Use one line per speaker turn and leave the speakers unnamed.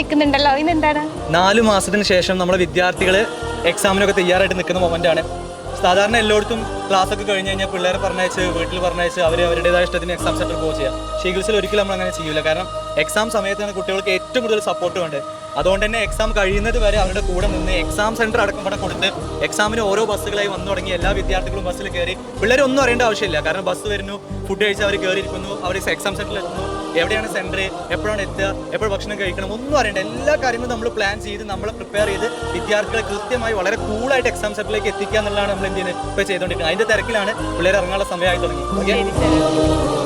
നിൽക്കുന്നുണ്ടല്ലോ, ഇതെന്താണ്?
4 മാസത്തിന് ശേഷം നമ്മുടെ വിദ്യാർത്ഥികൾ എക്സാമിനൊക്കെ തയ്യാറായിട്ട് നിൽക്കുന്ന മൊമെൻ്റാണ്. സാധാരണ എല്ലായിടത്തും ക്ലാസ് ഒക്കെ കഴിഞ്ഞ് കഴിഞ്ഞാൽ പിള്ളേരെ പറഞ്ഞയച്ച് വീട്ടിൽ പറഞ്ഞയച്ച് അവരുടേതായ ഇഷ്ടത്തിന് എക്സാം സെന്ററിൽ പോകുക ചെയ്യാം. പക്ഷേ ഈഗിൾസിൽ ഒരിക്കലും നമ്മൾ അങ്ങനെ ചെയ്യില്ല. കാരണം എക്സാം സമയത്താണ് കുട്ടികൾക്ക് ഏറ്റവും കൂടുതൽ സപ്പോർട്ട് വേണ്ടത്. അതുകൊണ്ട് തന്നെ എക്സാം കഴിയുന്നത് വരെ അവരുടെ കൂടെ നിന്ന് എക്സാം സെന്റർ അടക്കം ഇവിടെ കൊടുത്ത് എക്സാമിന് ഓരോ ബസ്സുകളായി വന്നു തുടങ്ങി എല്ലാ വിദ്യാർത്ഥികളും ബസ്സിൽ കയറി. പിള്ളേരൊന്നും അറിയേണ്ട ആവശ്യമില്ല. കാരണം ബസ് വരുന്നു, ഫുഡ് കഴിച്ച് അവർ കയറിയിരിക്കുന്നു, അവർ എക്സാം സെന്ററിൽ എത്തുന്നു, എവിടെയാണ് സെന്റർ, എപ്പോഴാണ് എത്തുക, എപ്പോൾ ഭക്ഷണം കഴിക്കണം, ഒന്നും അറിയേണ്ട. എല്ലാ കാര്യങ്ങളും നമ്മൾ പ്ലാൻ ചെയ്ത് നമ്മൾ പ്രിപ്പയർ ചെയ്ത് വിദ്യാർത്ഥികളെ കൃത്യമായി വളരെ കൂളായിട്ട് എക്സാം സെന്ററിലേക്ക് എത്തിക്കുക എന്നുള്ളതാണ് നമ്മൾ എന്ത് ചെയ്യുന്നത് ഇപ്പോൾ ചെയ്തുകൊണ്ടിരിക്കുന്നത്. അതിന്റെ തിരക്കിലാണ് പിള്ളേർ ഇറങ്ങാനുള്ള സമയമായി തുടങ്ങി.